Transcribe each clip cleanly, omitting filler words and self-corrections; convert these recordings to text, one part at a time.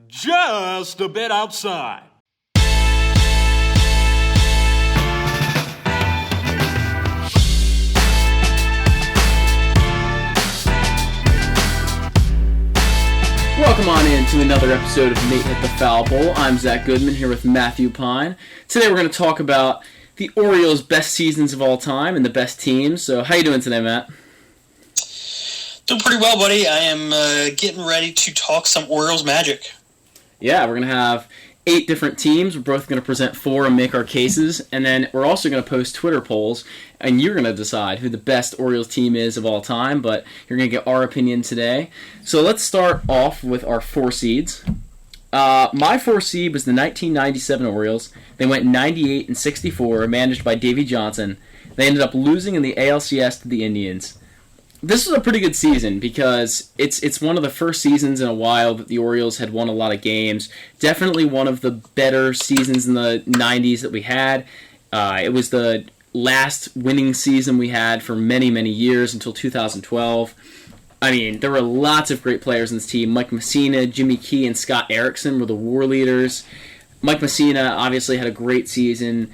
just a bit outside. Welcome on in to another episode of Nate Hit the Foul Bowl. I'm Zach Goodman here with Matthew Pine. Today we're going to talk about the Orioles' best seasons of all time and the best teams. So how you doing today, Matt? Doing pretty well, buddy. I am getting ready to talk some Orioles magic. Yeah, we're going to have 8 different teams. We're both going to present 4 and make our cases. And then we're also going to post Twitter polls. And you're going to decide who the best Orioles team is of all time. But you're going to get our opinion today. So let's start off with our 4 seeds. My 4 seed was the 1997 Orioles. They went 98-64, managed by Davey Johnson. They ended up losing in the ALCS to the Indians. This was a pretty good season because it's one of the first seasons in a while that the Orioles had won a lot of games. Definitely one of the better seasons in the 90s that we had. It was the last winning season we had for many, many years until 2012. I mean, there were lots of great players in this team. Mike Mussina, Jimmy Key, and Scott Erickson were the war leaders. Mike Mussina obviously had a great season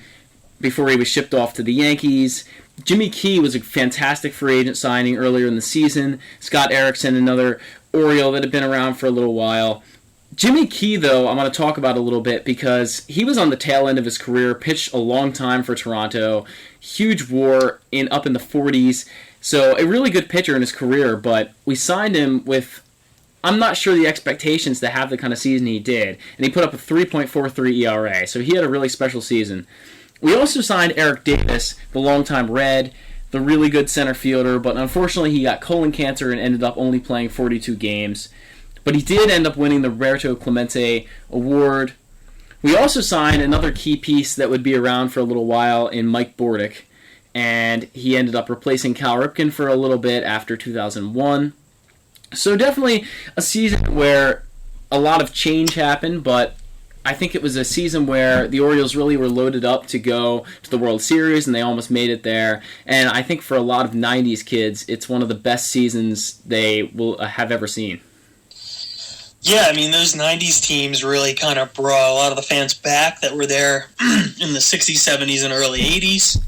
before he was shipped off to the Yankees. Jimmy Key was a fantastic free agent signing earlier in the season. Scott Erickson, another Oriole that had been around for a little while. Jimmy Key, though, I'm going to talk about a little bit because he was on the tail end of his career, pitched a long time for Toronto, huge WAR up in the 40s. So a really good pitcher in his career, but we signed him with, I'm not sure the expectations to have the kind of season he did. And he put up a 3.43 ERA, so he had a really special season. We also signed Eric Davis, the longtime Red, the really good center fielder, but unfortunately he got colon cancer and ended up only playing 42 games. But he did end up winning the Roberto Clemente Award. We also signed another key piece that would be around for a little while in Mike Bordick, and he ended up replacing Cal Ripken for a little bit after 2001. So definitely a season where a lot of change happened, but I think it was a season where the Orioles really were loaded up to go to the World Series, and they almost made it there. And I think for a lot of 90s kids, it's one of the best seasons they will have ever seen. Yeah, I mean, those 90s teams really kind of brought a lot of the fans back that were there in the 60s, 70s, and early 80s.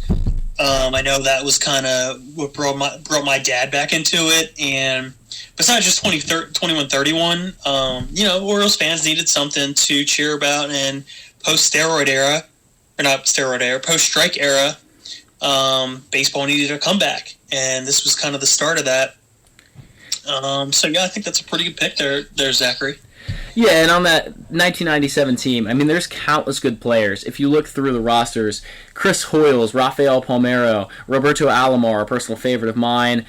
I know that was kind of what brought my dad back into it, and besides just 21-31, Orioles fans needed something to cheer about, and post-strike era, baseball needed a comeback, and this was kind of the start of that. I think that's a pretty good pick there, Zachary. Yeah, and on that 1997 team, I mean, there's countless good players. If you look through the rosters, Chris Hoyles, Rafael Palmeiro, Roberto Alomar, a personal favorite of mine,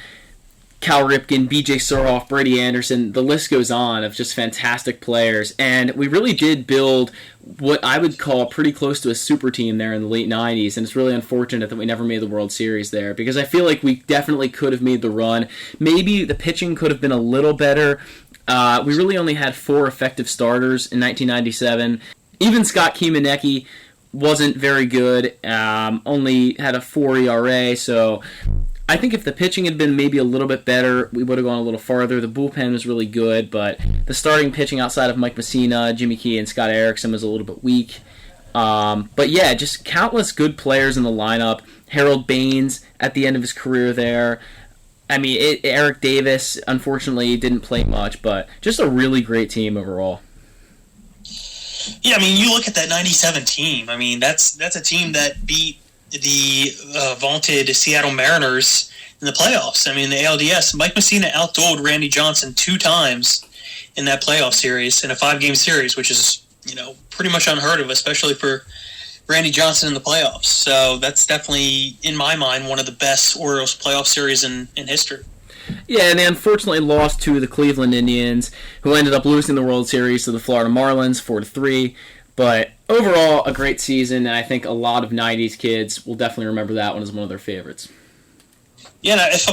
Cal Ripken, B.J. Surhoff, Brady Anderson, the list goes on of just fantastic players. And we really did build what I would call pretty close to a super team there in the late 90s. And it's really unfortunate that we never made the World Series there because I feel like we definitely could have made the run. Maybe the pitching could have been a little better. We really only had 4 effective starters in 1997. Even Scott Kiemanecki wasn't very good, only had a 4 ERA, so I think if the pitching had been maybe a little bit better, we would have gone a little farther. The bullpen was really good, but the starting pitching outside of Mike Mussina, Jimmy Key, and Scott Erickson was a little bit weak. But yeah, just countless good players in the lineup. Harold Baines at the end of his career there. I mean, Eric Davis, unfortunately, didn't play much, but just a really great team overall. Yeah, I mean, you look at that 97 team. I mean, that's a team that beat the vaunted Seattle Mariners in the playoffs. I mean, the ALDS, Mike Mussina outdueled Randy Johnson 2 times in that playoff series, in a 5-game series, which is, pretty much unheard of, especially for Randy Johnson in the playoffs. So that's definitely, in my mind, one of the best Orioles playoff series in history. Yeah, and they unfortunately lost to the Cleveland Indians, who ended up losing the World Series to the Florida Marlins 4-3. But overall, a great season, and I think a lot of 90s kids will definitely remember that one as one of their favorites. Yeah, if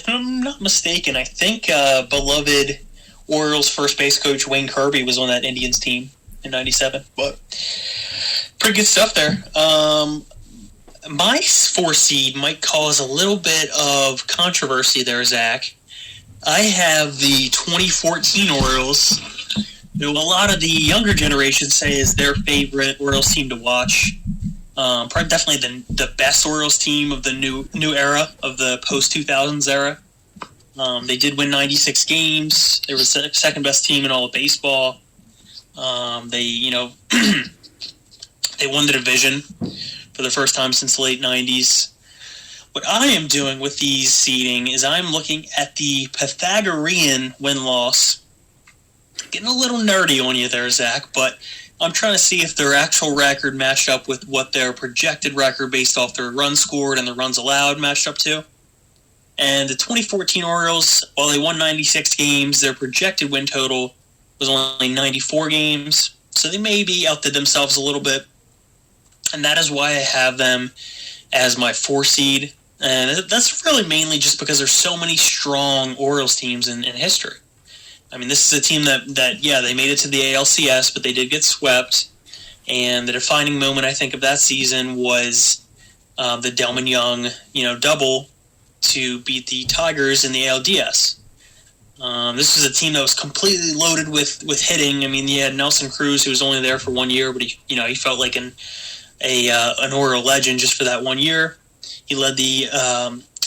I'm not mistaken, I think beloved Orioles first base coach Wayne Kirby was on that Indians team in 97. But pretty good stuff there. My 4 seed might cause a little bit of controversy there, Zach. I have the 2014 Orioles who a lot of the younger generation say is their favorite Orioles team to watch. Probably definitely the best Orioles team of the new era, of the post-2000s era. They did win 96 games. They were the second best team in all of baseball. They they won the division for the first time since the late 90s. What I am doing with these seeding is I'm looking at the Pythagorean win-loss. Getting a little nerdy on you there, Zach, but I'm trying to see if their actual record matched up with what their projected record based off their runs scored and the runs allowed matched up to. And the 2014 Orioles, while they won 96 games, their projected win total was only 94 games. So they maybe outdid themselves a little bit. And that is why I have them as my 4 seed. And that's really mainly just because there's so many strong Orioles teams in history. I mean, this is a team that they made it to the ALCS, but they did get swept. And the defining moment, I think, of that season was the Delman Young, double to beat the Tigers in the ALDS. This was a team that was completely loaded with hitting. I mean, you had Nelson Cruz, who was only there for 1 year, but he felt like an Oriole legend just for that 1 year. He led the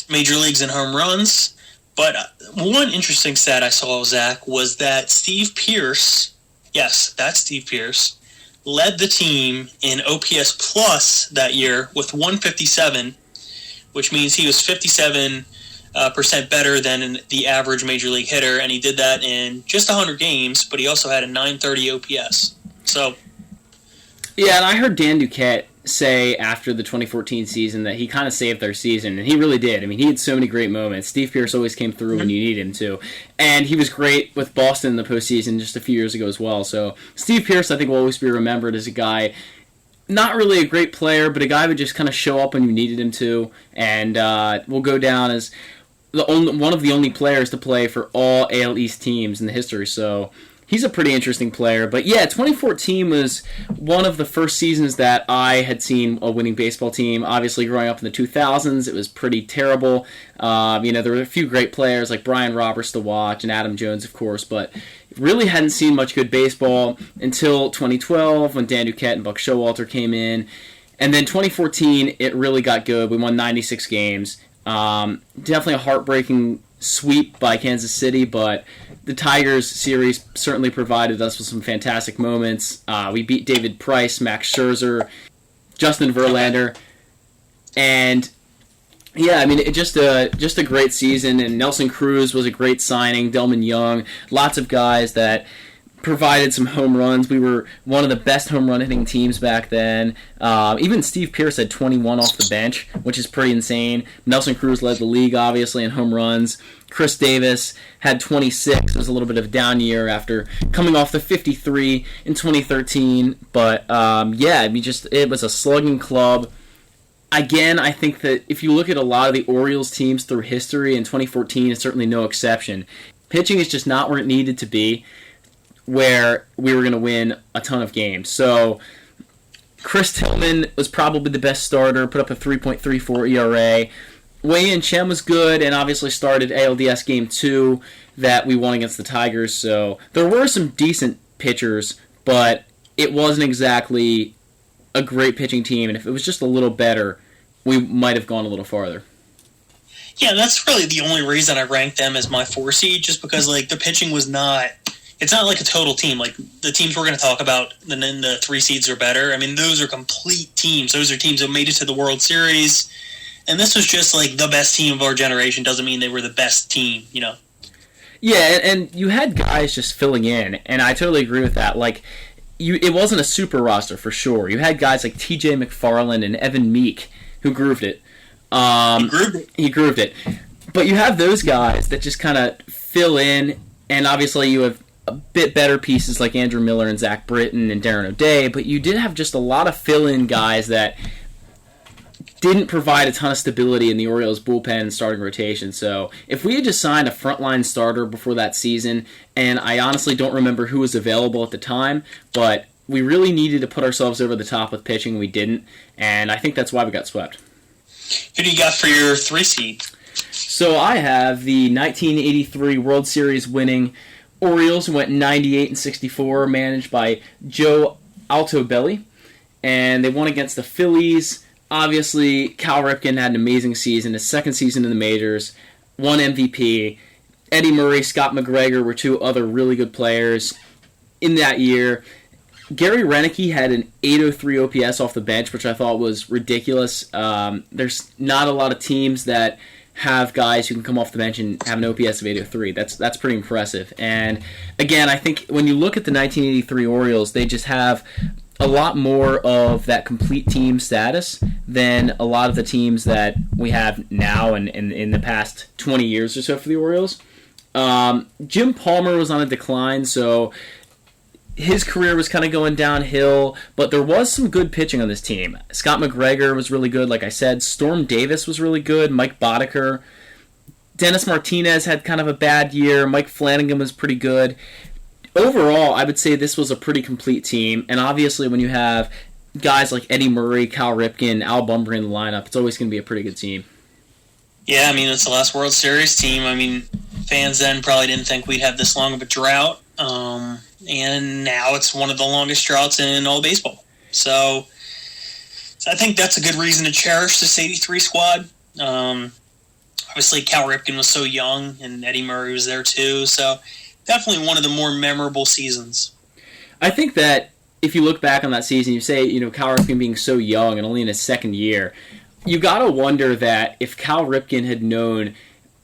major leagues in home runs. But one interesting stat I saw, Zach, was that Steve Pearce, yes, that's Steve Pearce, led the team in OPS plus that year with 157, which means he was 57% better than the average major league hitter, and he did that in just 100 games, but he also had a 930 OPS. So, yeah, and I heard Dan Duquette say after the 2014 season that he kind of saved their season, and he really did. I mean, he had so many great moments. Steve Pearce always came through when you needed him to, and he was great with Boston in the postseason just a few years ago as well. So Steve Pearce, I think, will always be remembered as a guy, not really a great player, but a guy who would just kind of show up when you needed him to, and will go down as one of the only players to play for all AL East teams in the history. So he's a pretty interesting player. But yeah, 2014 was one of the first seasons that I had seen a winning baseball team. Obviously, growing up in the 2000s, it was pretty terrible. There were a few great players like Brian Roberts to watch and Adam Jones, of course, but really hadn't seen much good baseball until 2012 when Dan Duquette and Buck Showalter came in. And then 2014, it really got good. We won 96 games. Definitely a heartbreaking sweep by Kansas City, but the Tigers series certainly provided us with some fantastic moments. We beat David Price, Max Scherzer, Justin Verlander, and yeah, I mean, it just a great season. And Nelson Cruz was a great signing. Delman Young, lots of guys that provided some home runs. We were one of the best home run hitting teams back then. Even Steve Pearce had 21 off the bench, which is pretty insane. Nelson Cruz led the league, obviously, in home runs. Chris Davis had 26. It was a little bit of a down year after coming off the 53 in 2013. But, it was a slugging club. Again, I think that if you look at a lot of the Orioles teams through history, and 2014 is certainly no exception, pitching is just not where it needed to be, where we were going to win a ton of games. So Chris Tillman was probably the best starter, put up a 3.34 ERA. Wei-Yin Chen was good and obviously started ALDS Game 2 that we won against the Tigers. So there were some decent pitchers, but it wasn't exactly a great pitching team. And if it was just a little better, we might have gone a little farther. Yeah, that's really the only reason I ranked them as my 4 seed, just because the pitching was not... It's not like a total team. Like the teams we're going to talk about, and then the 3 seeds are better. I mean, those are complete teams. Those are teams that made it to the World Series. And this was just the best team of our generation. Doesn't mean they were the best team, Yeah, and you had guys just filling in, and I totally agree with that. It wasn't a super roster for sure. You had guys like T.J. McFarland and Evan Meek who grooved it. He grooved it. But you have those guys that just kind of fill in, and obviously you have a bit better pieces like Andrew Miller and Zach Britton and Darren O'Day, but you did have just a lot of fill-in guys that didn't provide a ton of stability in the Orioles' bullpen and starting rotation. So if we had just signed a frontline starter before that season, and I honestly don't remember who was available at the time, but we really needed to put ourselves over the top with pitching, we didn't, and I think that's why we got swept. Who do you got for your 3 seed? So I have the 1983 World Series winning Orioles went 98-64, managed by Joe Altobelli, and they won against the Phillies. Obviously, Cal Ripken had an amazing season, his second season in the majors, won MVP. Eddie Murray, Scott McGregor were two other really good players in that year. Gary Renicky had an 803 OPS off the bench, which I thought was ridiculous. There's not a lot of teams that have guys who can come off the bench and have an OPS of 803. That's pretty impressive. And again, I think when you look at the 1983 Orioles, they just have a lot more of that complete team status than a lot of the teams that we have now and in the past 20 years or so for the Orioles. Jim Palmer was on a decline, so his career was kind of going downhill, but there was some good pitching on this team. Scott McGregor was really good, like I said. Storm Davis was really good. Mike Boddicker. Dennis Martinez had kind of a bad year. Mike Flanagan was pretty good. Overall, I would say this was a pretty complete team, and obviously when you have guys like Eddie Murray, Cal Ripken, Al Bunbury in the lineup, it's always going to be a pretty good team. Yeah, I mean, it's the last World Series team. I mean, fans then probably didn't think we'd have this long of a drought. And now it's one of the longest droughts in all baseball. So I think that's a good reason to cherish this 83 squad. Obviously, Cal Ripken was so young, and Eddie Murray was there too. So definitely one of the more memorable seasons. I think that if you look back on that season, you say, Cal Ripken being so young and only in his second year, you got to wonder that if Cal Ripken had known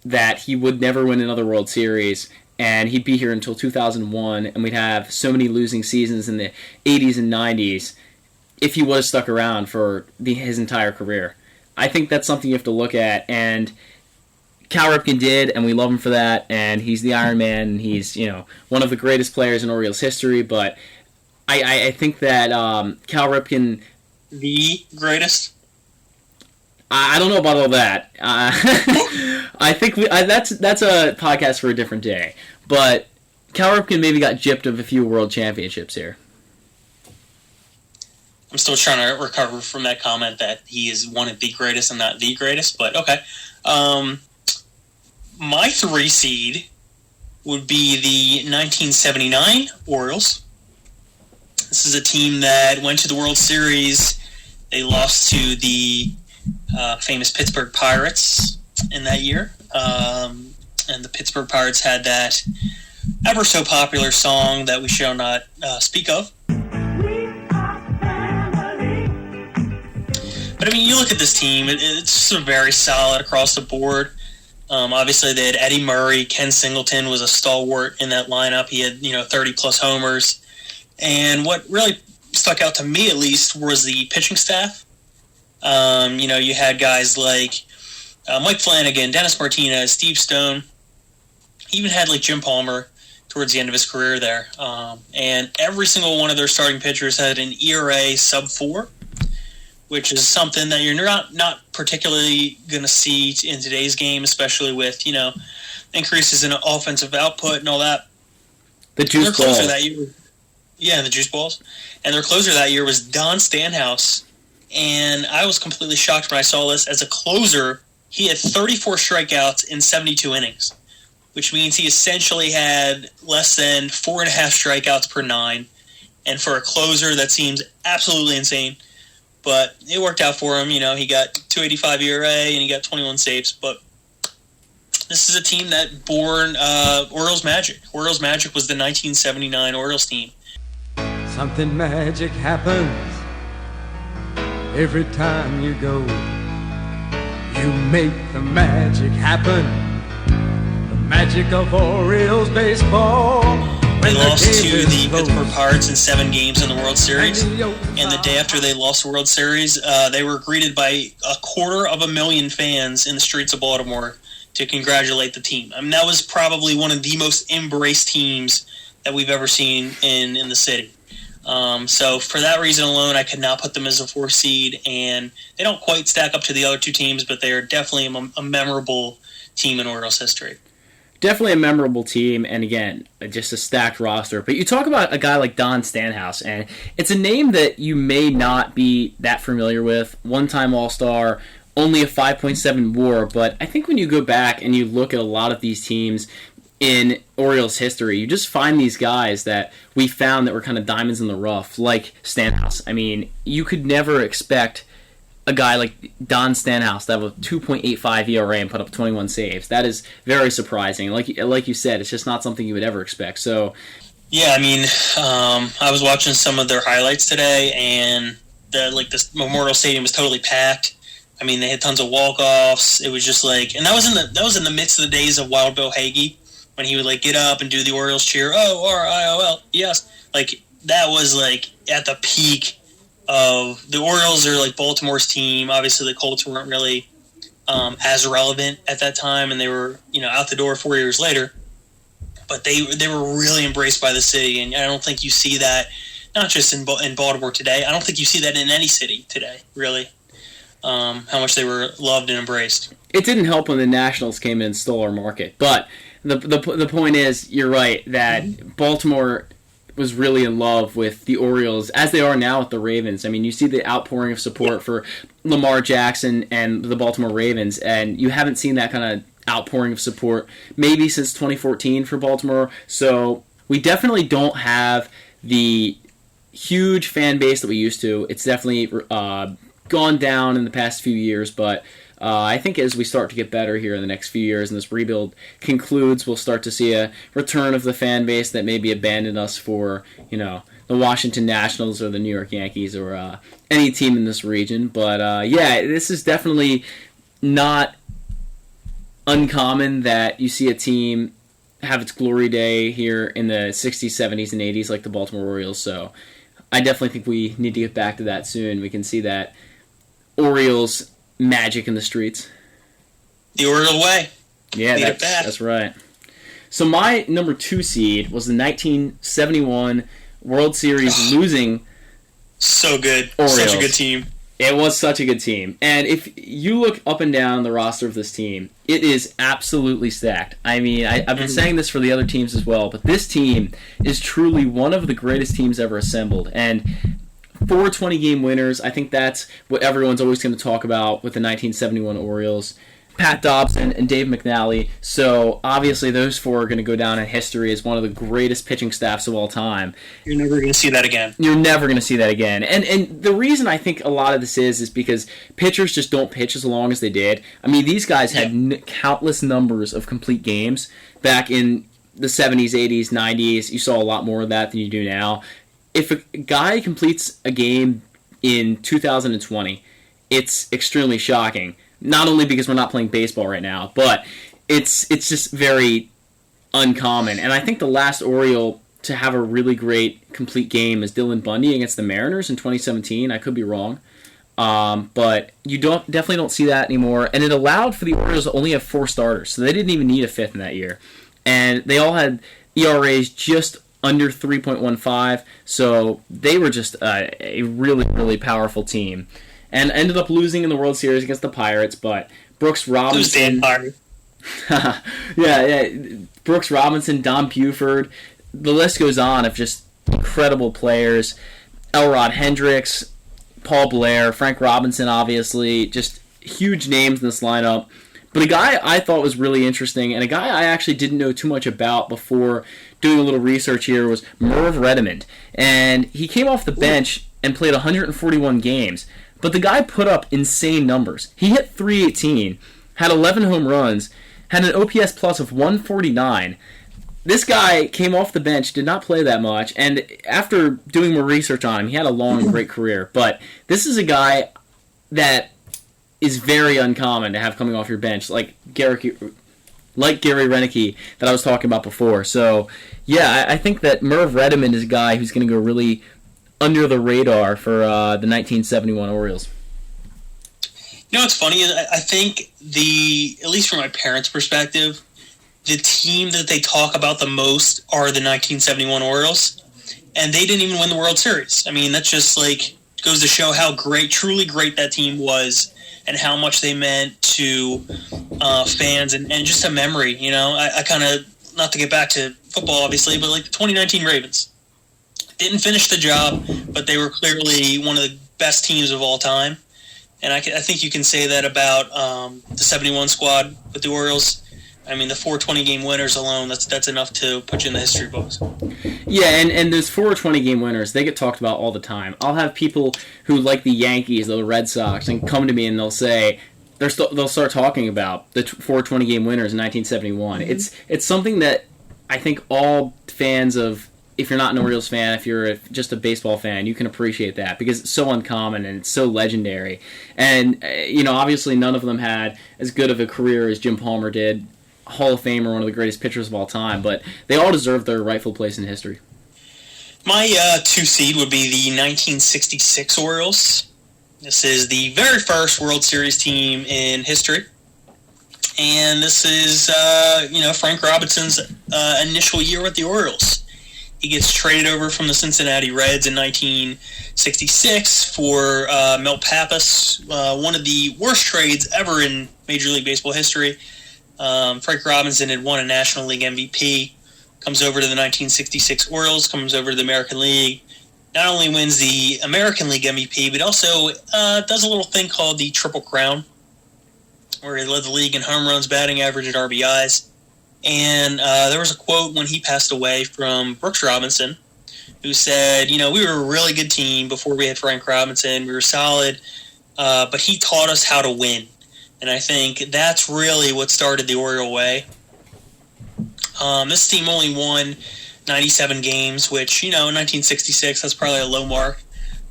that he would never win another World Series and he'd be here until 2001, and we'd have so many losing seasons in the 80s and 90s, if he would have stuck around for his entire career. I think that's something you have to look at, and Cal Ripken did, and we love him for that, and he's the Iron Man, and he's one of the greatest players in Orioles history, but I think that Cal Ripken... The greatest? I don't know about all that. I think that's a podcast for a different day. But Cal Ripken maybe got gypped of a few world championships here. I'm still trying to recover from that comment that he is one of the greatest and not the greatest, but okay. My 3 seed would be the 1979 Orioles. This is a team that went to the World Series. They lost to the famous Pittsburgh Pirates in that year. And the Pittsburgh Pirates had that ever so popular song that we shall not speak of. But I mean, you look at this team, it's just very solid across the board. Obviously, they had Eddie Murray. Ken Singleton was a stalwart in that lineup. He had 30-plus homers. And what really stuck out to me, at least, was the pitching staff. You had guys like Mike Flanagan, Dennis Martinez, Steve Stone. He even had Jim Palmer towards the end of his career there. And every single one of their starting pitchers had an ERA sub-4, which is something that you're not particularly going to see in today's game, especially with increases in offensive output and all that. The juice balls. The juice balls. And their closer that year was Don Stanhouse. And I was completely shocked when I saw this. As a closer, he had 34 strikeouts in 72 innings, which means he essentially had less than 4.5 strikeouts per 9. And for a closer, that seems absolutely insane. But it worked out for him. He got 2.85 ERA and he got 21 saves. But this is a team that born Orioles Magic. Orioles Magic was the 1979 Orioles team. Something magic happens every time you go. You make the magic happen. The magic of Orioles baseball. They lost to the Pittsburgh Pirates in 7 games in the World Series. And the day after they lost the World Series, they were greeted by 250,000 fans in the streets of Baltimore to congratulate the team. I mean, that was probably one of the most embraced teams that we've ever seen in the city. So for that reason alone, I could not put them as a 4 seed, and they don't quite stack up to the other 2 teams, but they are definitely a memorable team in Orioles history. Definitely a memorable team, and again, just a stacked roster. But you talk about a guy like Don Stanhouse, and it's a name that you may not be that familiar with. One-time All-Star, only a 5.7 WAR, but I think when you go back and you look at a lot of these teams, in Orioles history. You just find these guys that we found that were kind of diamonds in the rough, like Stanhouse. I mean, you could never expect a guy like Don Stanhouse to have a 2.85 ERA and put up 21 saves. That is very surprising. Like you said, it's just not something you would ever expect. So, yeah, I mean, I was watching some of their highlights today, and the Memorial Stadium was totally packed. I mean, they had tons of walk-offs. It was just like, and that was in the midst of the days of Wild Bill Hagee, when he would like get up and do the Orioles cheer. Oh, R-I-O-L, yes. Like, that was like at the peak of the Orioles are like Baltimore's team. Obviously, the Colts weren't really as relevant at that time, and they were out the door 4 years later. But they were really embraced by the city, and I don't think you see that not just in Baltimore today. I don't think you see that in any city today, really. How much they were loved and embraced. It didn't help when the Nationals came in and stole our market, but the point is, you're right that Baltimore was really in love with the Orioles, as they are now with the Ravens. I mean, you see the outpouring of support for Lamar Jackson and the Baltimore Ravens, and you haven't seen that kind of outpouring of support maybe since 2014 for Baltimore. So we definitely don't have the huge fan base that we used to. It's definitely gone down in the past few years, but I think as we start to get better here in the next few years and this rebuild concludes, we'll start to see a return of the fan base that maybe abandoned us for, the Washington Nationals or the New York Yankees or any team in this region. But this is definitely not uncommon that you see a team have its glory day here in the 60s, 70s, and 80s like the Baltimore Orioles. So I definitely think we need to get back to that soon. We can see that Orioles magic in the streets. The Oriole way. Yeah, that's right. So my number 2 seed was the 1971 World Series losing so good. Orioles. Such a good team. It was such a good team. And if you look up and down the roster of this team, it is absolutely stacked. I mean, I've been saying this for the other teams as well, but this team is truly one of the greatest teams ever assembled. And 4 20-game winners, I think that's what everyone's always going to talk about with the 1971 Orioles. Pat Dobson and Dave McNally. So obviously those 4 are going to go down in history as one of the greatest pitching staffs of all time. You're never going to see that again. You're never going to see that again. And the reason I think a lot of this is because pitchers just don't pitch as long as they did. I mean, these guys had countless numbers of complete games back in the 70s, 80s, 90s. You saw a lot more of that than you do now. If a guy completes a game in 2020, it's extremely shocking. Not only because we're not playing baseball right now, but it's just very uncommon. And I think the last Oriole to have a really great complete game is Dylan Bundy against the Mariners in 2017. I could be wrong. But you definitely don't see that anymore. And it allowed for the Orioles to only have 4 starters, so they didn't even need a 5th in that year. And they all had ERAs just under 3.15, so they were just a really, really powerful team. And ended up losing in the World Series against the Pirates, but Brooks Robinson... Brooks Robinson, Don Buford, the list goes on of just incredible players. Elrod Hendricks, Paul Blair, Frank Robinson, obviously, just huge names in this lineup. But a guy I thought was really interesting, and a guy I actually didn't know too much about before doing a little research here, was Merv Redmond. And he came off the bench and played 141 games. But the guy put up insane numbers. He hit .318, had 11 home runs, had an OPS plus of 149. This guy came off the bench, did not play that much, and after doing more research on him, he had a long, great career. But this is a guy that is very uncommon to have coming off your bench, like Gary Renicky that I was talking about before. So, yeah, I think that Merv Redmond is a guy who's going to go really under the radar for the 1971 Orioles. You know what's funny is I think at least from my parents' perspective, the team that they talk about the most are the 1971 Orioles, and they didn't even win the World Series. I mean, that's just like goes to show how truly great that team was, and how much they meant to fans and just a memory. I kind of, not to get back to football, obviously, but like the 2019 Ravens. Didn't finish the job, but they were clearly one of the best teams of all time. And I think you can say that about the 71 squad with the Orioles. I mean, the 420 game winners alone, that's enough to put you in the history books. Yeah, and those 420 game winners, they get talked about all the time. I'll have people who like the Yankees, the Red Sox, and come to me and they'll say they'll start talking about the 420 game winners in 1971. Mm-hmm. It's something that I think all fans of, if you're not an Orioles fan, if you're just a baseball fan, you can appreciate that because it's so uncommon and it's so legendary. And, obviously none of them had as good of a career as Jim Palmer did, Hall of Famer, one of the greatest pitchers of all time, but they all deserve their rightful place in history. My 2 seed would be the 1966 Orioles. This is the very first World Series team in history. And this is, Frank Robinson's initial year with the Orioles. He gets traded over from the Cincinnati Reds in 1966 for Mel Pappas, one of the worst trades ever in Major League Baseball history. Frank Robinson had won a National League MVP, comes over to the 1966 Orioles, comes over to the American League, not only wins the American League MVP, but also does a little thing called the Triple Crown, where he led the league in home runs, batting average, and RBIs. And there was a quote when he passed away from Brooks Robinson, who said, we were a really good team before we had Frank Robinson. We were solid, but he taught us how to win. And I think that's really what started the Oriole way. This team only won 97 games, which, in 1966, that's probably a low mark.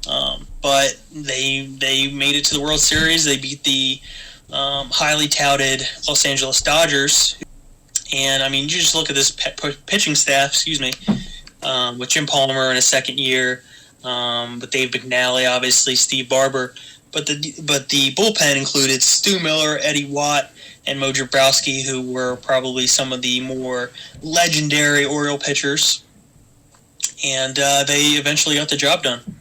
But they made it to the World Series. They beat the highly touted Los Angeles Dodgers. And, you just look at this pitching staff, with Jim Palmer in his second year, with Dave McNally, obviously, Steve Barber. But the bullpen included Stu Miller, Eddie Watt, and Mo Jabrowski, who were probably some of the more legendary Oriole pitchers. And they eventually got the job done.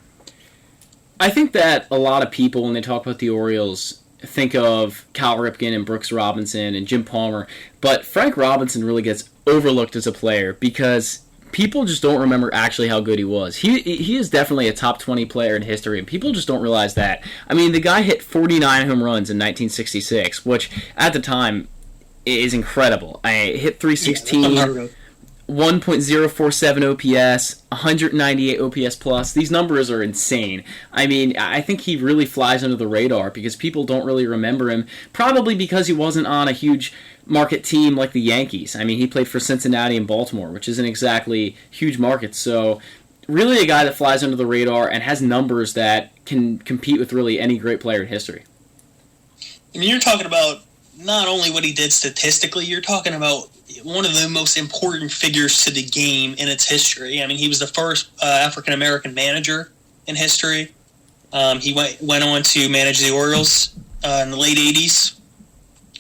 I think that a lot of people, when they talk about the Orioles, think of Cal Ripken and Brooks Robinson and Jim Palmer, but Frank Robinson really gets overlooked as a player because people just don't remember actually how good he was. He is definitely a top 20 player in history, and people just don't realize that. The guy hit 49 home runs in 1966, which at the time is incredible. I hit 316. 1.047 OPS, 198 OPS plus. These numbers are insane. I think he really flies under the radar because people don't really remember him, probably because he wasn't on a huge market team like the Yankees. He played for Cincinnati and Baltimore, which isn't exactly huge markets. So really a guy that flies under the radar and has numbers that can compete with really any great player in history. You're talking about not only what he did statistically, you're talking about one of the most important figures to the game in its history. He was the first African-American manager in history. He went on to manage the Orioles in the late 80s.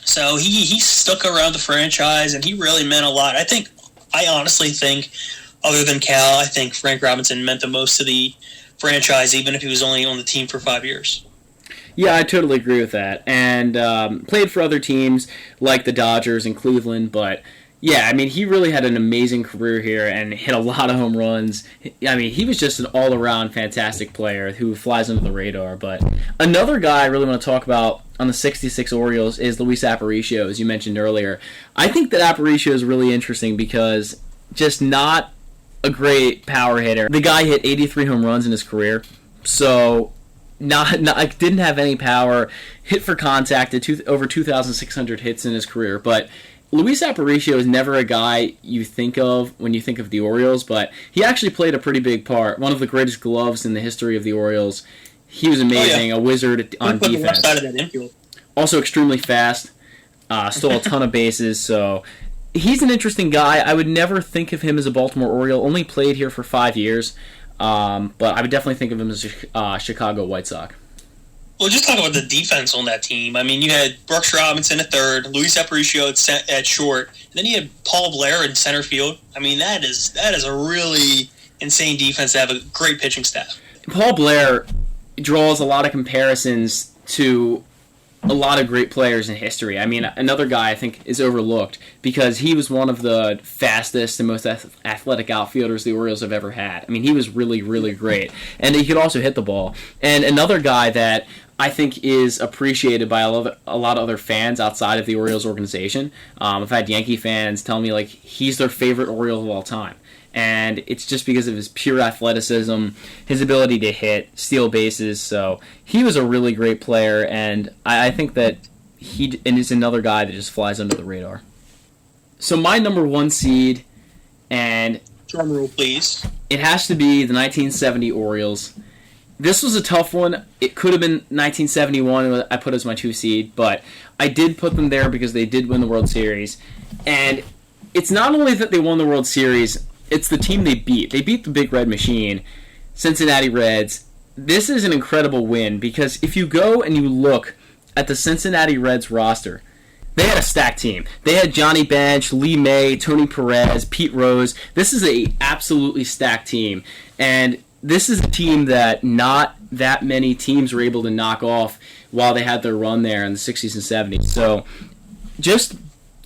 So he stuck around the franchise, and he really meant a lot. I honestly think, other than Cal, I think Frank Robinson meant the most to the franchise, even if he was only on the team for 5 years. Yeah, I totally agree with that. And played for other teams like the Dodgers and Cleveland, but yeah, he really had an amazing career here and hit a lot of home runs. He was just an all-around fantastic player who flies under the radar. But another guy I really want to talk about on the 66 Orioles is Luis Aparicio, as you mentioned earlier. I think that Aparicio is really interesting because just not a great power hitter. The guy hit 83 home runs in his career, so didn't have any power, hit for contact, over 2,600 hits in his career, but Luis Aparicio is never a guy you think of when you think of the Orioles, but he actually played a pretty big part. One of the greatest gloves in the history of the Orioles. He was amazing, a wizard on defense. The left side of that infield. Also extremely fast, stole a ton of bases, so he's an interesting guy. I would never think of him as a Baltimore Oriole, only played here for 5 years, but I would definitely think of him as a Chicago White Sox. Well, just talk about the defense on that team. You had Brooks Robinson at third, Luis Aparicio at short, and then you had Paul Blair in center field. That is a really insane defense to have a great pitching staff. Paul Blair draws a lot of comparisons to a lot of great players in history. I mean, another guy I think is overlooked because he was one of the fastest and most athletic outfielders the Orioles have ever had. I mean, he was really, really great. And he could also hit the ball. And another guy that I think is appreciated by a lot of other fans outside of the Orioles organization. I've had Yankee fans tell me like he's their favorite Oriole of all time. And it's just because of his pure athleticism, his ability to hit, steal bases. So he was a really great player, and I think that he is another guy that just flies under the radar. So my number 1 seed, and drum roll, please. It has to be the 1970 Orioles. This was a tough one. It could have been 1971. I put as my 2 seed, but I did put them there because they did win the World Series. And it's not only that they won the World Series, it's the team they beat. They beat the Big Red Machine, Cincinnati Reds. This is an incredible win because if you go and you look at the Cincinnati Reds roster, they had a stacked team. They had Johnny Bench, Lee May, Tony Perez, Pete Rose. This is a absolutely stacked team. And this is a team that not that many teams were able to knock off while they had their run there in the 60s and 70s. So just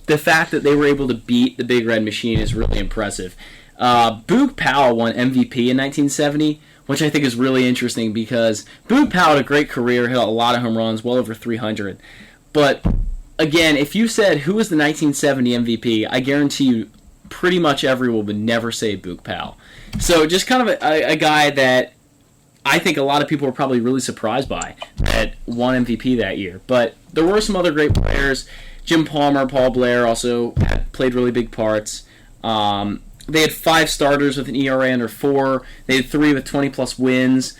the fact that they were able to beat the Big Red Machine is really impressive. Boog Powell won MVP in 1970, which I think is really interesting because Boog Powell had a great career, hit a lot of home runs, well over 300. But again, if you said who was the 1970 MVP, I guarantee you pretty much everyone would never say Boog Powell. So just kind of a guy that I think a lot of people were probably really surprised by that won MVP that year. But there were some other great players. Jim Palmer, Paul Blair also played really big parts. They had 5 starters with an ERA under 4. They had 3 with 20-plus wins.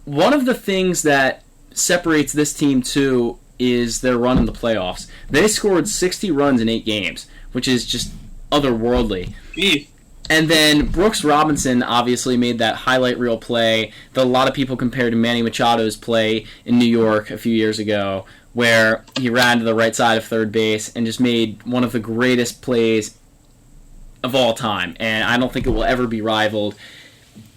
One of the things that separates this team, too, is their run in the playoffs. They scored 60 runs in 8 games, which is just otherworldly. Gee. And then Brooks Robinson obviously made that highlight reel play that a lot of people compared to Manny Machado's play in New York a few years ago, where he ran to the right side of third base and just made one of the greatest plays of all time, and I don't think it will ever be rivaled.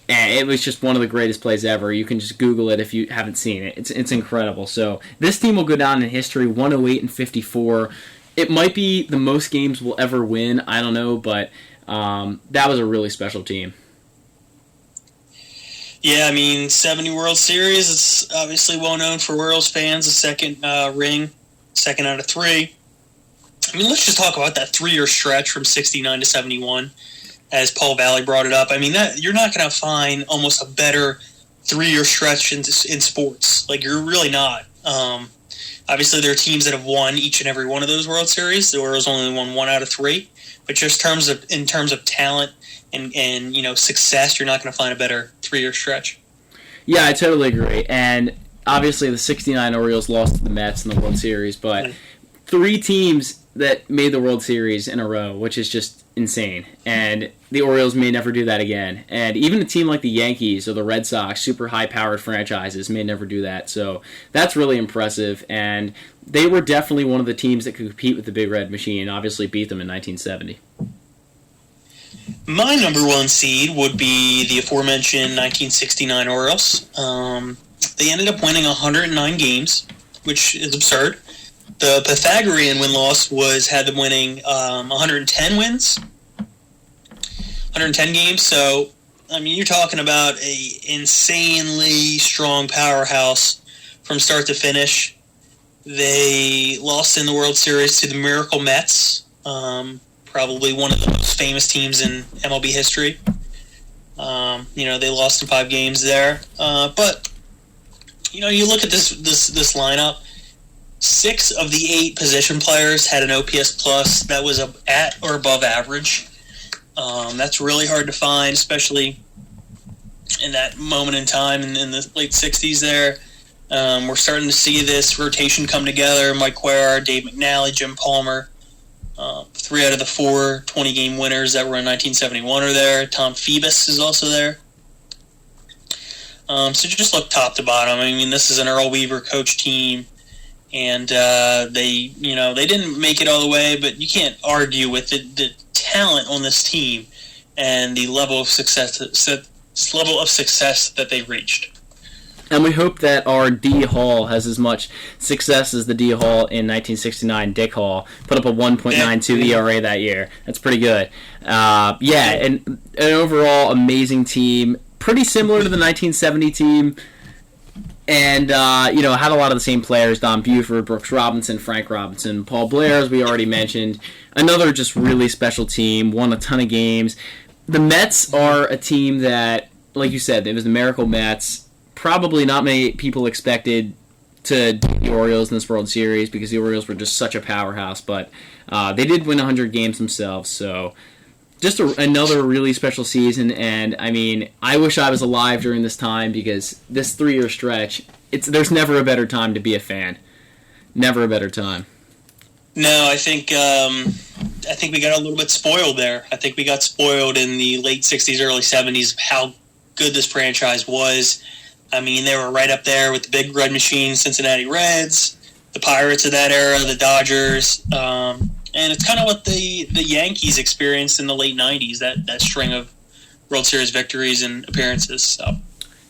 And it was just one of the greatest plays ever. You can just Google it if you haven't seen it. It's incredible. So this team will go down in history, 108-54. It might be the most games we'll ever win. I don't know, but that was a really special team. Yeah, I mean, 70 World Series. It's obviously well known for Orioles fans. The second ring, 2nd out of 3. I mean, let's just talk about that 3-year stretch from 69 to 71, as Paul Valley brought it up. I mean, that you're not going to find almost a better 3-year stretch in sports. Like, you're really not. Obviously, there are teams that have won each and every one of those World Series. The Orioles only won 1 out of 3. But just in terms of talent and success, you're not going to find a better 3-year stretch. Yeah, I totally agree. And obviously, the 69 Orioles lost to the Mets in the World Series, but 3 teams that made the World Series in a row, which is just insane. And the Orioles may never do that again. And even a team like the Yankees or the Red Sox, super high-powered franchises, may never do that. So that's really impressive. And they were definitely one of the teams that could compete with the Big Red Machine and obviously beat them in 1970. My number 1 seed would be the aforementioned 1969 Orioles. They ended up winning 109 games, which is absurd. The Pythagorean win-loss had them winning 110 wins, 110 games. So, I mean, you're talking about a insanely strong powerhouse from start to finish. They lost in the World Series to the Miracle Mets, probably one of the most famous teams in MLB history. They lost in 5 games there. But, you look at this lineup. 6 of the 8 position players had an OPS plus that was at or above average. That's really hard to find, especially in that moment in time in the late 60s there. We're starting to see this rotation come together. Mike Cuellar, Dave McNally, Jim Palmer. 3 out of the 4 20-game winners that were in 1971 are there. Tom Phoebus is also there. So just look top to bottom. I mean, this is an Earl Weaver coach team. And they didn't make it all the way, but you can't argue with the talent on this team and the level of success that they reached. And we hope that our D Hall has as much success as the D Hall in 1969. Dick Hall put up a 1.92 ERA that year. That's pretty good. And an overall amazing team, pretty similar to the 1970 team. And, had a lot of the same players: Don Buford, Brooks Robinson, Frank Robinson, Paul Blair, as we already mentioned. Another just really special team, won a ton of games. The Mets are a team that, like you said, it was the Miracle Mets. Probably not many people expected to beat the Orioles in this World Series because the Orioles were just such a powerhouse, but they did win 100 games themselves, so just another really special season. And I mean, I wish I was alive during this time because this 3-year stretch, there's never a better time to be a fan. Never a better time. No, I think we got a little bit spoiled there. I think we got spoiled in the late 60s, early 70s, how good this franchise was. I mean, they were right up there with the Big Red Machine, Cincinnati Reds, the Pirates of that era, the Dodgers, and it's kind of what the Yankees experienced in the late 90s, that string of World Series victories and appearances. So,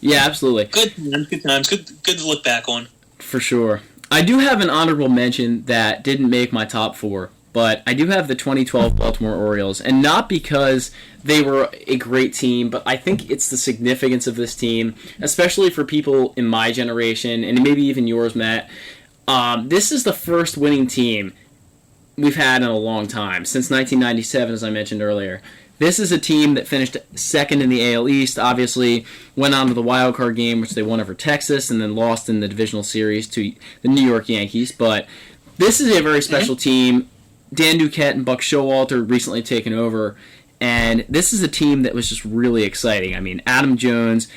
yeah, absolutely. Good times, good to look back on. For sure. I do have an honorable mention that didn't make my top 4, but I do have the 2012 Baltimore Orioles, and not because they were a great team, but I think it's the significance of this team, especially for people in my generation, and maybe even yours, Matt. This is the first winning team we've had in a long time, since 1997, as I mentioned earlier. This is a team that finished second in the AL East, obviously went on to the wild card game, which they won over Texas, and then lost in the divisional series to the New York Yankees. But this is a very special team. Dan Duquette and Buck Showalter recently taken over, and this is a team that was just really exciting. I mean, Adam Jones,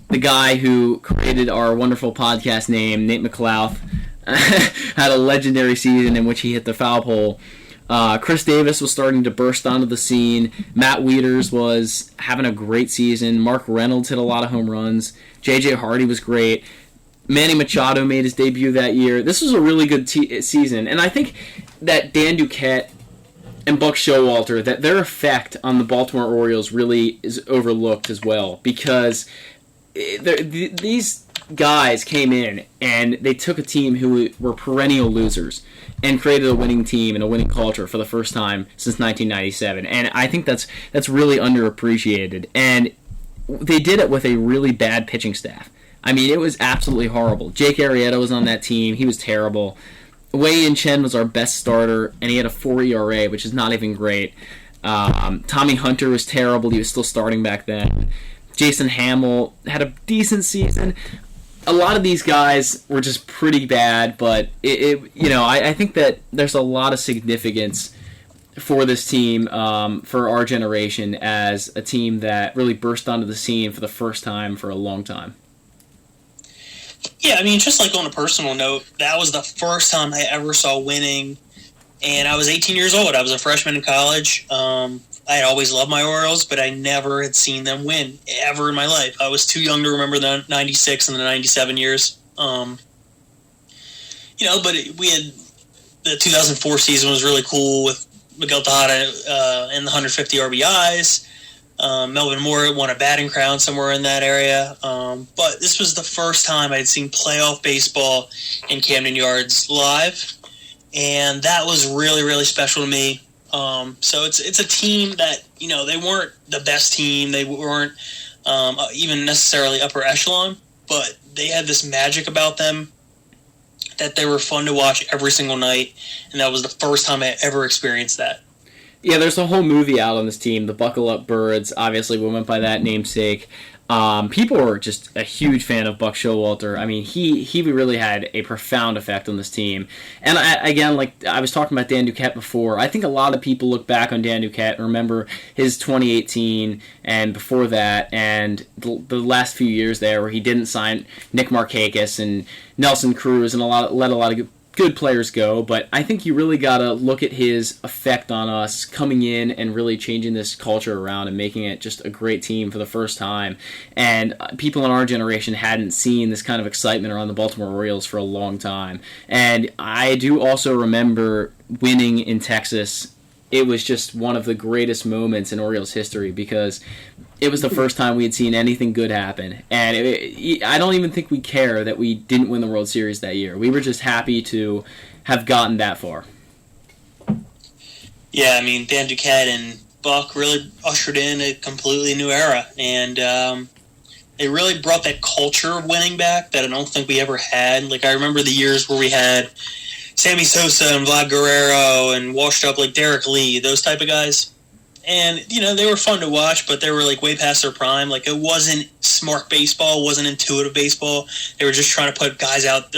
the guy who created our wonderful podcast name, Nate McLouth, had a legendary season in which he hit the foul pole. Chris Davis was starting to burst onto the scene. Matt Wieters was having a great season. Mark Reynolds hit a lot of home runs. J.J. Hardy was great. Manny Machado made his debut that year. This was a really good season, and I think that Dan Duquette and Buck Showalter, that their effect on the Baltimore Orioles really is overlooked as well, because these guys came in and they took a team who were perennial losers and created a winning team and a winning culture for the first time since 1997. And I think that's really underappreciated. And they did it with a really bad pitching staff. I mean, it was absolutely horrible. Jake Arrieta was on that team. He was terrible. Wei-Yin Chen was our best starter, and he had a 4 ERA, which is not even great. Tommy Hunter was terrible. He was still starting back then. Jason Hamill had a decent season. A lot of these guys were just pretty bad, but I think that there's a lot of significance for this team, for our generation, as a team that really burst onto the scene for the first time for a long time. Yeah, I mean, just like on a personal note, that was the first time I ever saw winning, and I was 18 years old. I was a freshman in college. I had always loved my Orioles, but I never had seen them win ever in my life. I was too young to remember the 96 and the 97 years. But we had the 2004 season was really cool with Miguel Tejada and the 150 RBIs. Melvin Moore won a batting crown somewhere in that area. But this was the first time I had seen playoff baseball in Camden Yards live, and that was really, really special to me. So it's a team that, they weren't the best team. They weren't even necessarily upper echelon, but they had this magic about them that they were fun to watch every single night, and that was the first time I ever experienced that. Yeah, there's a whole movie out on this team, the Buckle Up Birds. Obviously, we went by that namesake. People were just a huge fan of Buck Showalter. I mean, he really had a profound effect on this team. And again, like I was talking about Dan Duquette before, I think a lot of people look back on Dan Duquette and remember his 2018 and before that, and the last few years there where he didn't sign Nick Markakis and Nelson Cruz and let a lot of good players go, but I think you really got to look at his effect on us coming in and really changing this culture around and making it just a great team for the first time. And people in our generation hadn't seen this kind of excitement around the Baltimore Orioles for a long time. And I do also remember winning in Texas. It was just one of the greatest moments in Orioles history because it was the first time we had seen anything good happen. And I don't even think we care that we didn't win the World Series that year. We were just happy to have gotten that far. Yeah, I mean, Dan Duquette and Buck really ushered in a completely new era. And they really brought that culture of winning back that I don't think we ever had. Like, I remember the years where we had Sammy Sosa and Vlad Guerrero and washed up like Derek Lee, those type of guys. And, you know, they were fun to watch, but they were like way past their prime. Like, it wasn't smart baseball, it wasn't intuitive baseball. They were just trying to put guys out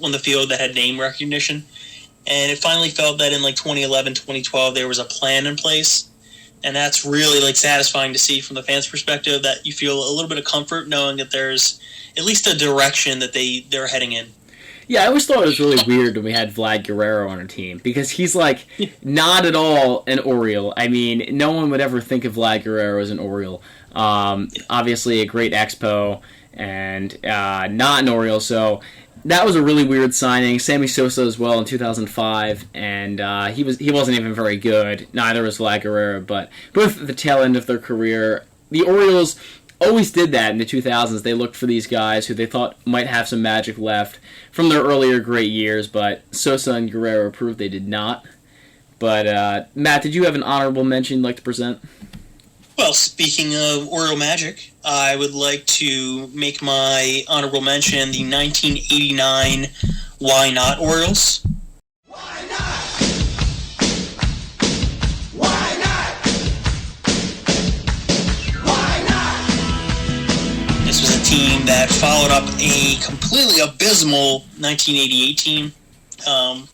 on the field that had name recognition. And it finally felt that in like 2011, 2012, there was a plan in place. And that's really like satisfying to see from the fans' perspective, that you feel a little bit of comfort knowing that there's at least a direction that they're heading in. Yeah, I always thought it was really weird when we had Vlad Guerrero on our team, because he's like not at all an Oriole. I mean, no one would ever think of Vlad Guerrero as an Oriole. Obviously a great Expo and not an Oriole, so that was a really weird signing. Sammy Sosa as well in 2005, and he wasn't even very good. Neither was Vlad Guerrero, but both at the tail end of their career. The Orioles always did that in the 2000s. They looked for these guys who they thought might have some magic left from their earlier great years, but Sosa and Guerrero proved they did not. But, Matt, did you have an honorable mention you'd like to present? Well, speaking of Oriole Magic, I would like to make my honorable mention the 1989 Why Not Orioles. Why not? Why not? Why not? This was a team that followed up a completely abysmal 1988 team. The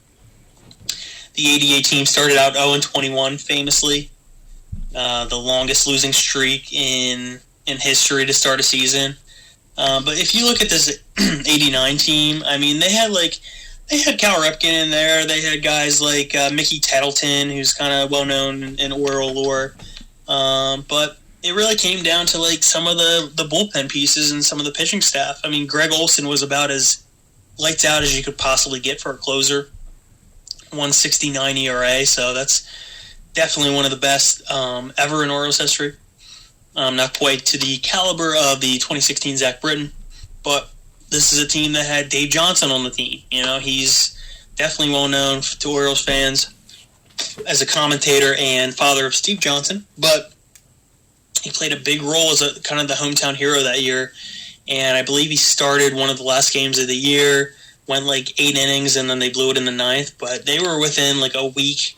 88 team started out 0-21 famously. The longest losing streak in history to start a season. But if you look at this 89 team, I mean, they had Cal Ripken in there. They had guys like Mickey Tettleton, who's kind of well known in Oriole lore. But it really came down to like some of the bullpen pieces and some of the pitching staff. I mean, Greg Olson was about as lights out as you could possibly get for a closer. 1.69 ERA, so that's definitely one of the best ever in Orioles history. Not quite to the caliber of the 2016 Zach Britton, but this is a team that had Dave Johnson on the team. You know, he's definitely well known to Orioles fans as a commentator and father of Steve Johnson, but he played a big role as a kind of the hometown hero that year, and I believe he started one of the last games of the year, went like 8 innings, and then they blew it in the 9th, but they were within like a week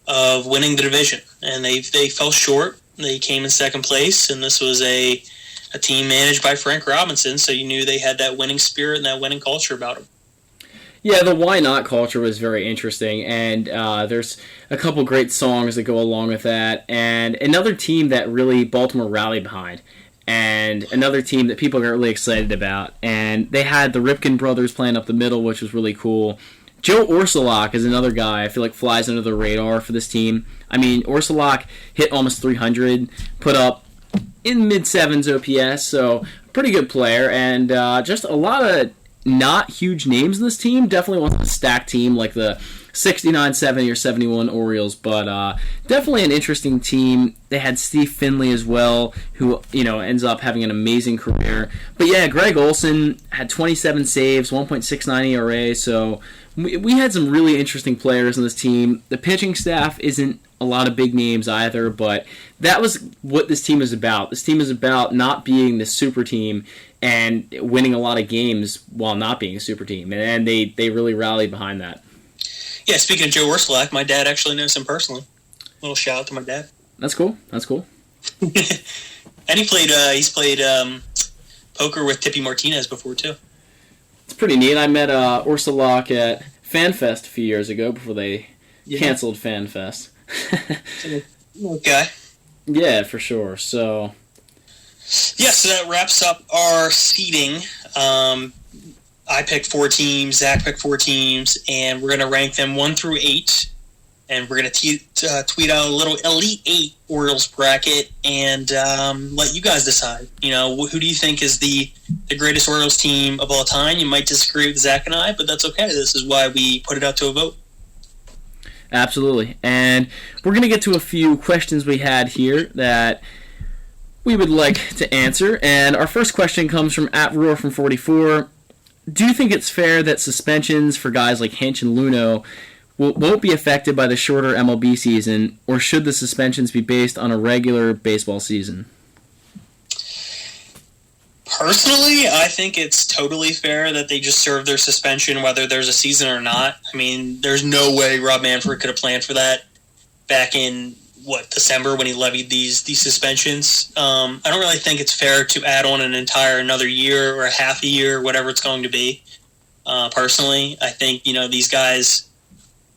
of winning the division, and they fell short. They came in second place, and this was a team managed by Frank Robinson, so you knew they had that winning spirit and that winning culture about them. Yeah, the why not culture was very interesting, and there's a couple great songs that go along with that, and another team that really Baltimore rallied behind, and another team that people got really excited about, and they had the Ripken brothers playing up the middle, which was really cool. Joe Orsulak is another guy I feel like flies under the radar for this team. I mean, Orsulak hit almost 300, put up in mid-sevens OPS, so pretty good player, and just a lot of not huge names in this team. Definitely wasn't a stacked team like the 69, 70, or 71 Orioles, but definitely an interesting team. They had Steve Finley as well, who ends up having an amazing career. But yeah, Greg Olson had 27 saves, 1.69 ERA, so we had some really interesting players on this team. The pitching staff isn't a lot of big names either, but that was what this team is about. This team is about not being the super team and winning a lot of games while not being a super team, and they really rallied behind that. Yeah, speaking of Joe Orsulak, my dad actually knows him personally. Little shout out to my dad. That's cool. And he's played poker with Tippy Martinez before too. It's pretty neat. I met Orsulak at FanFest a few years ago before they canceled FanFest. Okay. Yeah, for sure. So that wraps up our seeding. I picked 4 teams, Zach picked 4 teams, and we're going to rank them 1 through 8. And we're going to tweet out a little Elite 8 Orioles bracket and let you guys decide. You know, who do you think is the greatest Orioles team of all time? You might disagree with Zach and I, but that's okay. This is why we put it out to a vote. Absolutely. And we're going to get to a few questions we had here that we would like to answer. And our first question comes from @Roar44. Do you think it's fair that suspensions for guys like Hinch and Luno won't be affected by the shorter MLB season, or should the suspensions be based on a regular baseball season? Personally, I think it's totally fair that they just serve their suspension whether there's a season or not. I mean, there's no way Rob Manfred could have planned for that back in, December when he levied these suspensions. I don't really think it's fair to add on another year or a half a year, whatever it's going to be. Personally, I think, these guys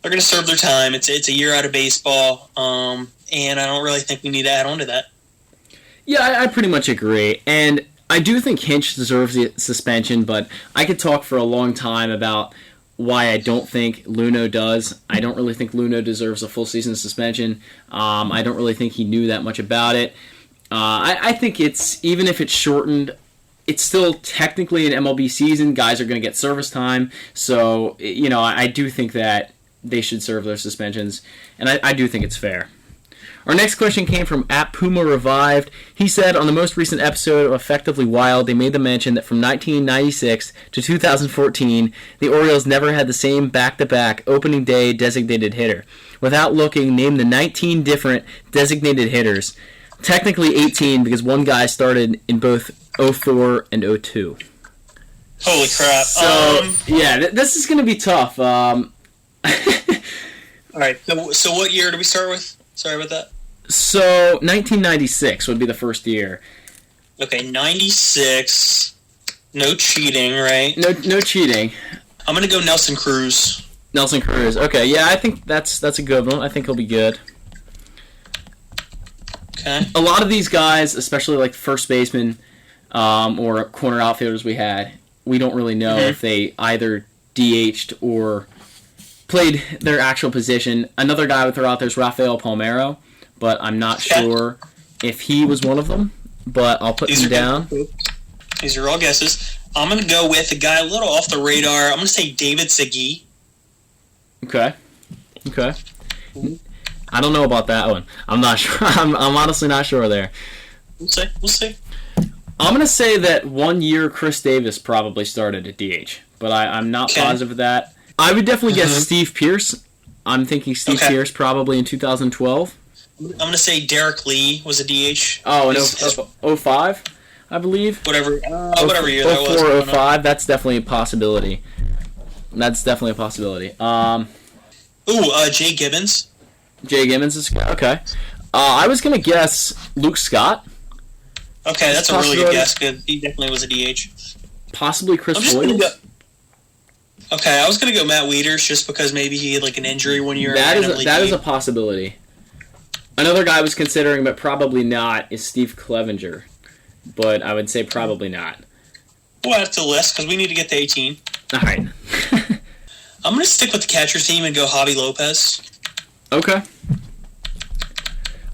are going to serve their time. It's a year out of baseball, and I don't really think we need to add on to that. Yeah, I pretty much agree. And I do think Hinch deserves the suspension, but I could talk for a long time about why I don't think Luno does. I don't really think Luno deserves a full season suspension. I don't really think he knew that much about it. I think even if it's shortened, it's still technically an MLB season. Guys are going to get service time. So, I do think that they should serve their suspensions, and I do think it's fair. Our next question came from @PumaRevived. He said, on the most recent episode of Effectively Wild, they made the mention that from 1996 to 2014, the Orioles never had the same back-to-back opening day designated hitter. Without looking, name the 19 different designated hitters. Technically 18 because one guy started in both 04 and 02. Holy crap. This is going to be tough. All right, so what year do we start with? Sorry about that. So, 1996 would be the first year. Okay, 96. No cheating, right? No cheating. I'm going to go Nelson Cruz. Nelson Cruz. Okay, yeah, I think that's a good one. I think he'll be good. Okay. A lot of these guys, especially like first baseman or corner outfielders we don't really know if they either DH'd or played their actual position. Another guy I would throw out there is Rafael Palmeiro, but I'm not sure if he was one of them, but I'll put him down. These are all guesses. I'm going to go with a guy a little off the radar. I'm going to say David Segui. Okay. I don't know about that one. I'm not sure. I'm honestly not sure there. We'll see. I'm going to say that 1 year Chris Davis probably started at DH, but I'm not positive of that. I would definitely guess Steve Pearce. I'm thinking Steve Pearce probably in 2012. I'm going to say Derek Lee was a DH. Oh, in 05, I believe. Whatever year that was. 04, 05, that's definitely a possibility. Jay Gibbons. Jay Gibbons is okay. I was going to guess Luke Scott. Okay, that's a really good guess. Good. He definitely was a DH. Possibly Chris Boyle. Okay, I was going to go Matt Wieters just because maybe he had like an injury 1 year. That is a possibility. Another guy I was considering, but probably not, is Steve Clevenger. But I would say probably not. We'll add it to the list because we need to get to 18. All right. I'm going to stick with the catcher team and go Javi Lopez. Okay.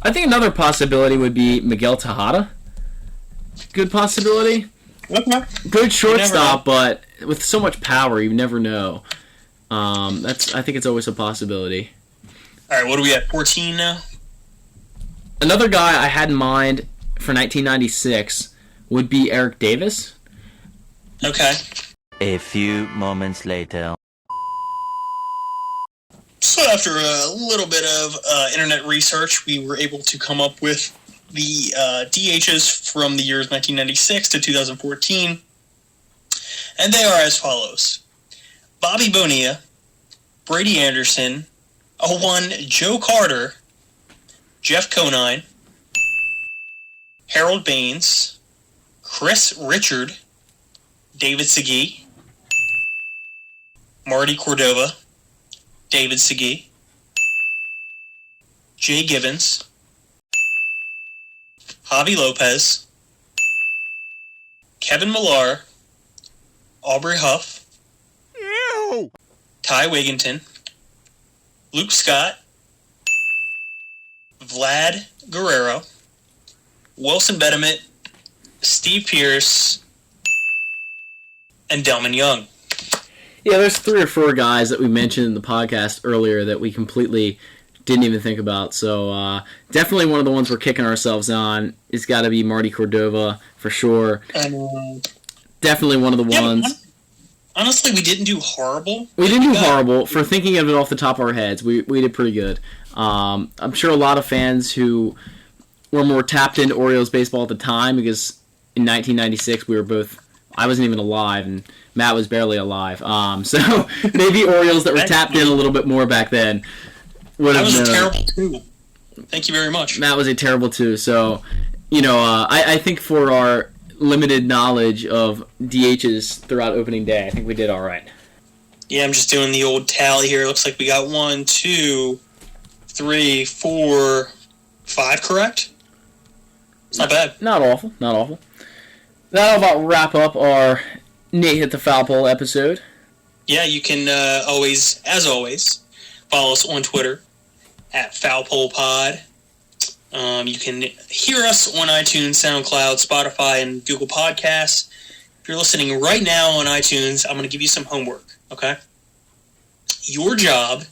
I think another possibility would be Miguel Tejada. Good possibility. Okay. Good shortstop, but with so much power, you never know. I think it's always a possibility. All right, what are we at? 14 now? Another guy I had in mind for 1996 would be Eric Davis. Okay. A few moments later. So after a little bit of internet research, we were able to come up with the DHs from the years 1996 to 2014. And they are as follows. Bobby Bonilla, Brady Anderson, 01 Joe Carter, Jeff Conine, Harold Baines, Chris Richard, David Segui, Marty Cordova, David Segui, Jay Gibbons, Javi Lopez, Kevin Millar, Aubrey Huff, Ty Wigginton, Luke Scott, Vlad Guerrero, Wilson Betterment, Steve Pearce, and Delman Young. Yeah, there's 3 or 4 guys that we mentioned in the podcast earlier that we completely didn't even think about. So definitely one of the ones we're kicking ourselves on is got to be Marty Cordova for sure. Definitely one of the ones. Honestly, we didn't do horrible. We didn't do horrible. For thinking of it off the top of our heads, we did pretty good. I'm sure a lot of fans who were more tapped into Orioles baseball at the time, because in 1996 I wasn't even alive, and Matt was barely alive. So maybe Orioles that were tapped in a little bit more back then would have known. That was a terrible too. Thank you very much. Matt was a terrible too. So, I think for our limited knowledge of DHs throughout opening day, I think we did all right. Yeah, I'm just doing the old tally here. It looks like we got 1, 2, 3, 4, 5 correct. It's not bad. Not awful. That'll about wrap up our Nate Hit the Foul Pole episode. Yeah, you can always, as always, follow us on Twitter at FoulPolePod. You can hear us on iTunes, SoundCloud, Spotify, and Google Podcasts. If you're listening right now on iTunes, I'm going to give you some homework, okay? Your job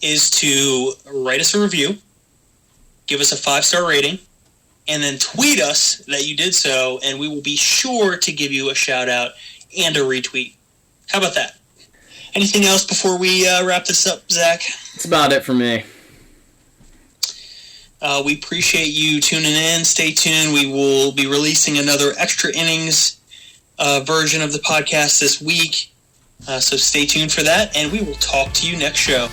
is to write us a review, give us a 5-star rating, and then tweet us that you did so, and we will be sure to give you a shout-out and a retweet. How about that? Anything else before we wrap this up, Zach? That's about it for me. We appreciate you tuning in. Stay tuned. We will be releasing another extra innings version of the podcast this week. So stay tuned for that, and we will talk to you next show.